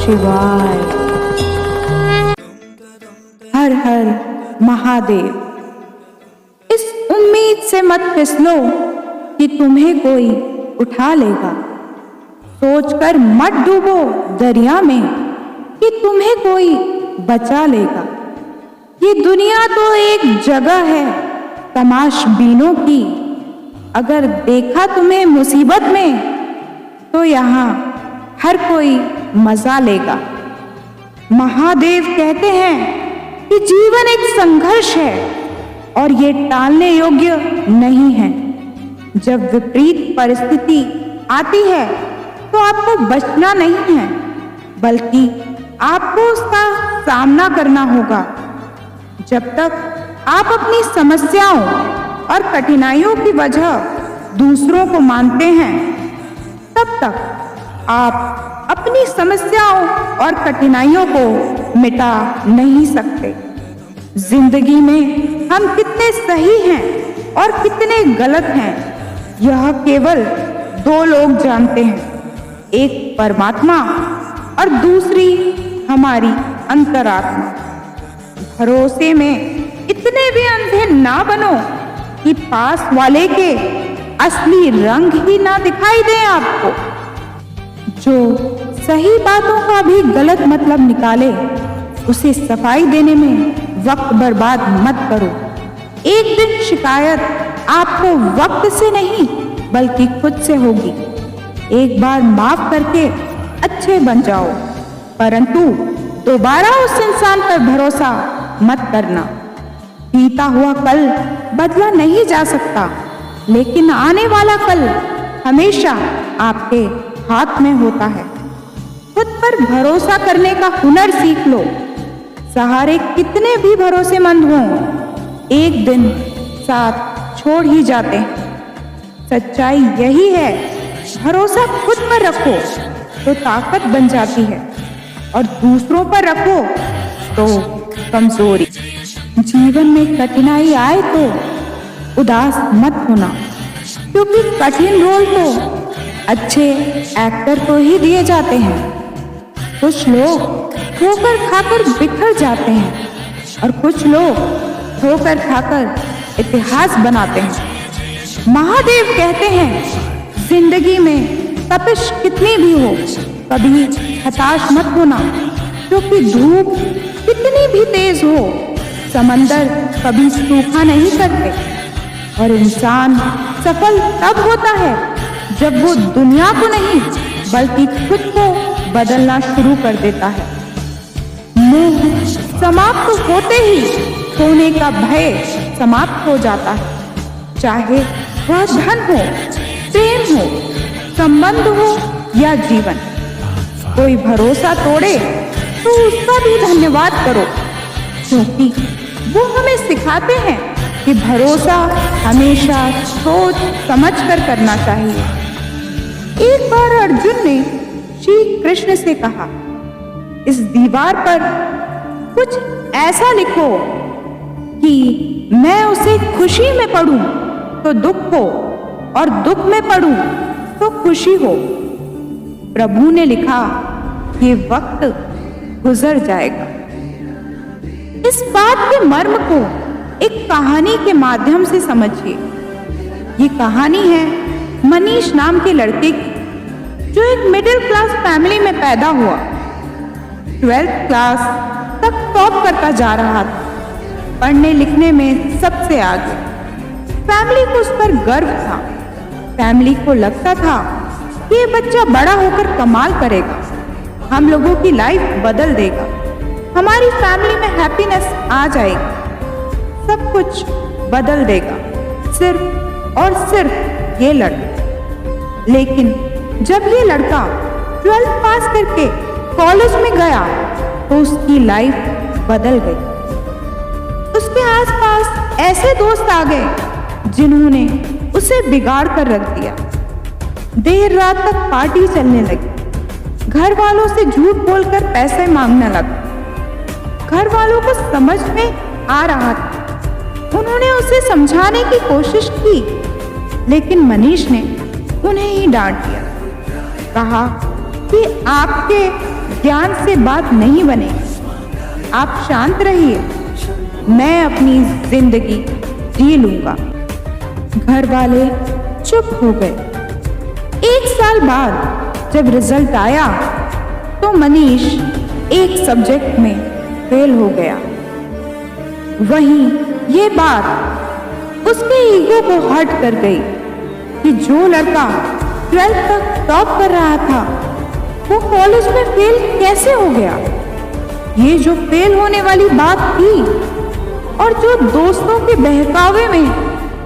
शिवाय। हर हर महादेव। इस उम्मीद से मत फिसलो कि तुम्हें कोई उठा लेगा। सोचकर मत डूबो दरिया में कि तुम्हें कोई बचा लेगा। ये दुनिया तो एक जगह है तमाशबीनों की। अगर देखा तुम्हें मुसीबत में तो यहाँ हर कोई मजा लेगा। महादेव कहते हैं कि जीवन एक संघर्ष है और ये टालने योग्य नहीं है। जब विपरीत परिस्थिति आती है तो आपको बचना नहीं है, बल्कि आपको उसका सामना करना होगा। जब तक आप अपनी समस्याओं और कठिनाइयों की वजह दूसरों को मानते हैं, तब तक आप अपनी समस्याओं और कठिनाइयों को मिटा नहीं सकते। जिंदगी में हम कितने सही हैं और कितने गलत हैं, यह केवल दो लोग जानते हैं, एक परमात्मा और दूसरी हमारी अंतरात्मा। भरोसे में इतने भी अंधे ना बनो कि पास वाले के असली रंग ही ना दिखाई दे आपको। जो सही बातों का भी गलत मतलब निकाले, उसे सफाई देने में वक्त बर्बाद मत करो। एक दिन शिकायत आपको वक्त से नहीं बल्कि खुद से होगी। एक बार माफ करके अच्छे बन जाओ, परंतु दोबारा उस इंसान पर भरोसा मत करना। बीता हुआ कल बदला नहीं जा सकता, लेकिन आने वाला कल हमेशा आपके हाथ में होता है। खुद पर भरोसा करने का हुनर सीख लो। सहारे कितने भी भरोसेमंद हों, एक दिन साथ छोड़ ही जाते हैं। सच्चाई यही है, भरोसा खुद पर रखो तो ताकत बन जाती है और दूसरों पर रखो तो कमजोरी। जीवन में कठिनाई आए तो उदास मत होना, क्योंकि कठिन रोल तो अच्छे एक्टर को ही दिए जाते हैं। कुछ लोग ठोकर खाकर बिखर जाते हैं और कुछ लोग ठोकर खाकर इतिहास बनाते हैं। महादेव कहते हैं, जिंदगी में तपिश कितनी भी हो, कभी हताश मत होना, क्योंकि धूप कितनी भी तेज हो, समंदर कभी सूखा नहीं करते। और इंसान सफल तब होता है जब वो दुनिया को नहीं बल्कि खुद को बदलना शुरू कर देता है। मोह समाप्त होते ही खोने का भय समाप्त हो जाता है। चाहे वह धन हो, प्रेम हो, संबंध हो या जीवन। कोई भरोसा तोड़े तो उसका भी धन्यवाद करो, क्योंकि वो हमें सिखाते हैं कि भरोसा हमेशा सोच समझ कर करना चाहिए। एक बार अर्जुन ने श्री कृष्ण से कहा, इस दीवार पर कुछ ऐसा लिखो कि मैं उसे खुशी में पढूं तो दुख हो और दुख में पढूं तो खुशी हो। प्रभु ने लिखा, ये वक्त गुजर जाएगा। इस बात के मर्म को एक कहानी के माध्यम से समझिए। ये कहानी है मनीष नाम के लड़के की, जो एक मिडिल क्लास फैमिली में पैदा हुआ। 12th क्लास तक टॉप करता जा रहा था, पढ़ने लिखने में सबसे आगे। फैमिली को उस पर गर्व था। फैमिली को लगता था कि ये बच्चा बड़ा होकर कमाल करेगा, हम लोगों की लाइफ बदल देगा, हमारी फैमिली में हैप्पीनेस आ जाएगी, सब कुछ बदल देगा, सिर्फ और सिर्फ ये लड़का। लेकिन जब ये लड़का 12th पास करके कॉलेज में गया तो उसकी लाइफ बदल गई। उसके आसपास ऐसे दोस्त आ गए जिन्होंने उसे बिगाड़ कर रख दिया। देर रात तक पार्टी चलने लगी। घर वालों से झूठ बोलकर पैसे मांगने लगा। घर वालों को समझ में आ रहा था। उन्होंने उसे समझाने की कोशिश की, लेकिन मनीष ने उन्हें ही डांट दिया। कहा कि आपके ज्ञान से बात नहीं बनेगी। आप शांत रहिए, मैं अपनी जिंदगी जी लूंगा। घर वाले चुप हो गए। 1 साल बाद जब रिजल्ट आया तो मनीष एक सब्जेक्ट में फेल हो गया। वहीं ये बात उसके ईगो को हर्ट कर गई कि जो लड़का 12th तक टॉप कर रहा था वो कॉलेज में फेल कैसे हो गया। ये जो फेल होने वाली बात थी और जो दोस्तों के बहकावे में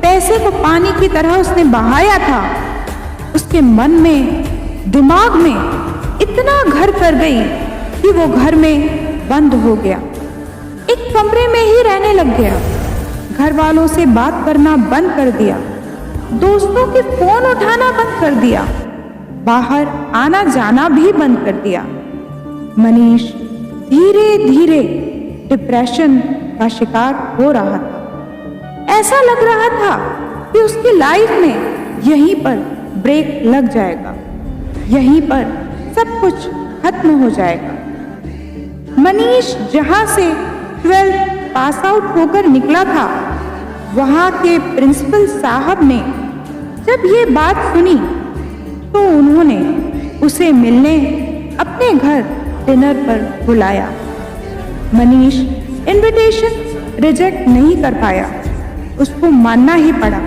पैसे को पानी की तरह उसने बहाया था, उसके मन में, दिमाग में इतना घर कर गई कि वो घर में बंद हो गया, एक कमरे में ही रहने लग गया। घर वालों से बात करना बंद कर दिया, दोस्तों के फोन उठाना बंद कर दिया, बाहर आना जाना भी बंद कर दिया। मनीष धीरे धीरे डिप्रेशन का शिकार हो रहा था। ऐसा लग रहा था कि उसकी लाइफ में यहीं पर ब्रेक लग जाएगा, यहीं पर सब कुछ खत्म हो जाएगा। मनीष जहां से 12th पास आउट होकर निकला था, वहां के प्रिंसिपल साहब ने जब ये बात सुनी तो उन्होंने उसे मिलने अपने घर डिनर पर बुलाया। मनीष इनविटेशन रिजेक्ट नहीं कर पाया, उसको मानना ही पड़ा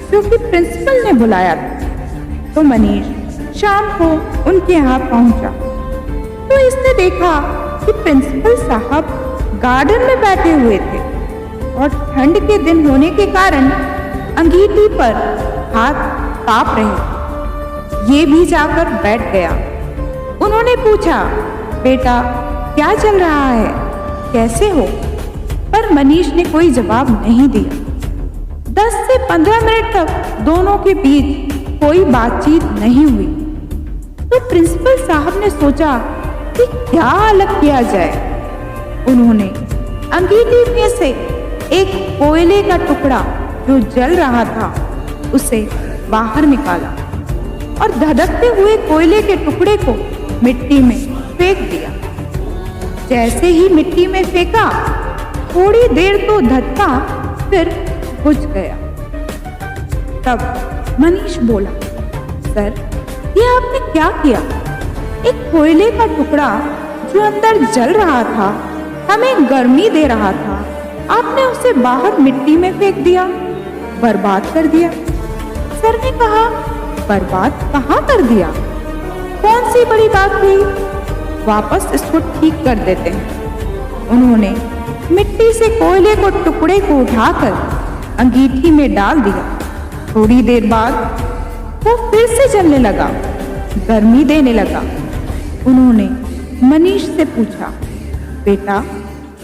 क्योंकि प्रिंसिपल ने बुलाया था। तो मनीष शाम को उनके यहाँ पहुंचा तो इसने देखा कि प्रिंसिपल साहब गार्डन में बैठे हुए थे और ठंड के दिन होने के कारण अंगीठी पर हाथ कांप रहे। ये भी जाकर बैठ गया। उन्होंने पूछा, बेटा क्या चल रहा है, कैसे हो? पर मनीष ने कोई जवाब नहीं दिया। 10 से 15 मिनट तक दोनों के बीच कोई बातचीत नहीं हुई। तो प्रिंसिपल साहब ने सोचा कि क्या अलग किया जाए। उन्होंने अंगीठी में से एक कोयले का टुकड़ा जो जल रहा था उसे बाहर निकाला और धधकते हुए कोयले के टुकड़े को मिट्टी में फेंक दिया। जैसे ही मिट्टी में फेंका, थोड़ी देर तो धधका, फिर बुझ गया। तब मनीष बोला, सर ये आपने क्या किया? एक कोयले का टुकड़ा जो अंदर जल रहा था, हमें गर्मी दे रहा था, आपने उसे बाहर मिट्टी में फेंक दिया, बर्बाद कर दिया। सर ने कहा, बर्बाद कहाँ कर दिया? कौन सी बड़ी बात हुई? वापस इसको ठीक कर देते हैं। उन्होंने मिट्टी से कोयले को टुकड़े को उठाकर अंगीठी में डाल दिया। थोड़ी देर बाद वो फिर से जलने लगा, गर्मी देने लगा। उन्होंने मनीष से पूछा, बेटा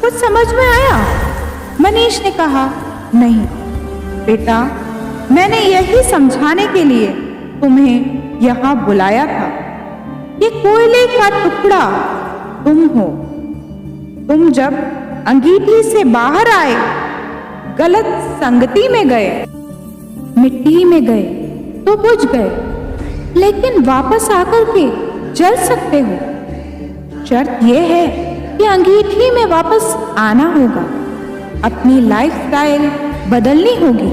कुछ समझ में आया? मनीष ने कहा, नहीं बेटा, मैंने यही समझाने के लिए तुम्हें यहाँ बुलाया था। ये कोयले का टुकड़ा तुम हो। तुम जब अंगीठी से बाहर आए, गलत संगति में गए, मिट्टी में गए तो बुझ गए, लेकिन वापस आकर के जल सकते हो। शर्त यह है कि अंगीठी में वापस आना होगा, अपनी लाइफस्टाइल बदलनी होगी,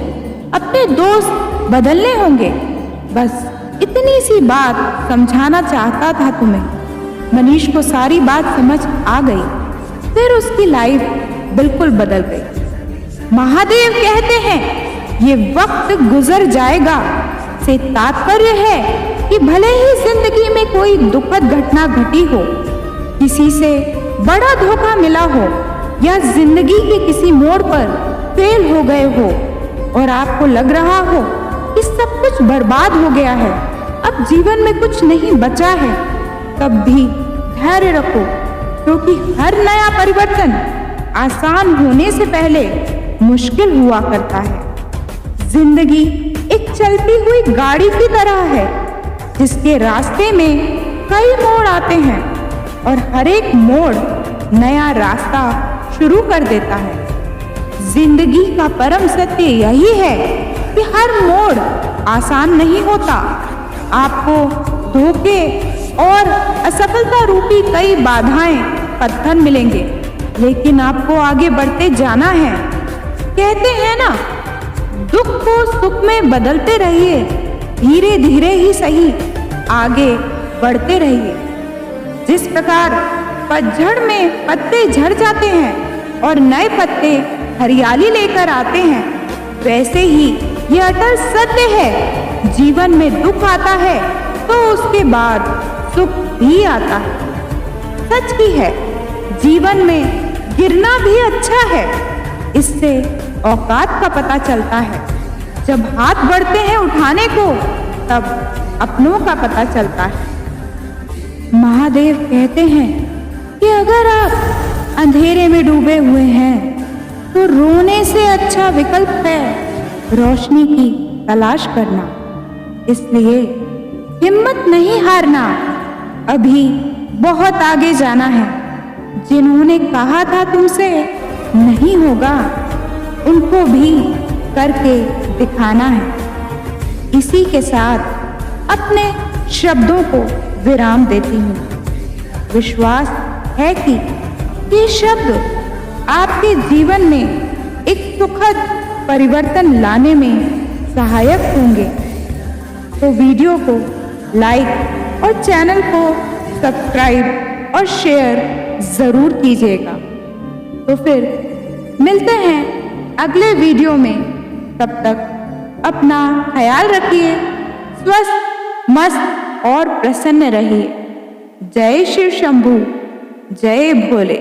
अपने दोस्त बदलने होंगे। बस इतनी सी बात समझाना चाहता था तुम्हें। मनीष को सारी बात समझ आ गई। फिर उसकी लाइफ बिल्कुल बदल गई। महादेव कहते हैं ये वक्त गुजर जाएगा से तात्पर्य है कि भले ही जिंदगी में कोई दुखद घटना घटी हो, किसी से बड़ा धोखा मिला हो या जिंदगी के किसी मोड़ पर फेल हो गए हो और आपको लग रहा हो कि सब कुछ बर्बाद हो गया है, अब जीवन में कुछ नहीं बचा है, तब भी धैर्य रखो, क्योंकि हर नया परिवर्तन आसान होने से पहले मुश्किल हुआ करता है। जिंदगी एक चलती हुई गाड़ी की तरह है जिसके रास्ते में कई मोड़ आते हैं और हर एक मोड़ नया रास्ता शुरू कर देता है। जिंदगी का परम सत्य यही है कि हर मोड़ आसान नहीं होता। आपको धोखे और असफलता रूपी कई बाधाएं, पत्थर मिलेंगे, लेकिन आपको आगे बढ़ते जाना है। कहते हैं ना, दुख को सुख में बदलते रहिए, धीरे धीरे ही सही आगे बढ़ते रहिए। जिस प्रकार पतझड़ में पत्ते झड़ जाते हैं और नए पत्ते हरियाली लेकर आते हैं, वैसे ही यह अटल सत्य है। जीवन में दुख आता है तो उसके बाद सुख भी आता है। सच भी है, जीवन में गिरना भी अच्छा है, इससे औकात का पता चलता है। जब हाथ बढ़ते हैं उठाने को, तब अपनों का पता चलता है। महादेव कहते हैं कि अगर आप अंधेरे में डूबे हुए हैं तो रोने से अच्छा विकल्प है रोशनी की तलाश करना। इसलिए हिम्मत नहीं हारना, अभी बहुत आगे जाना है। जिन्होंने कहा था तुमसे नहीं होगा, उनको भी करके दिखाना है। इसी के साथ अपने शब्दों को विराम देती हूँ। विश्वास है कि ये शब्द आपके जीवन में एक सुखद परिवर्तन लाने में सहायक होंगे। तो वीडियो को लाइक और चैनल को सब्सक्राइब और शेयर ज़रूर कीजिएगा। तो फिर मिलते हैं अगले वीडियो में। तब तक अपना ख्याल रखिए, स्वस्थ, मस्त और प्रसन्न रहिए। जय शिव शंभू, जय भोले।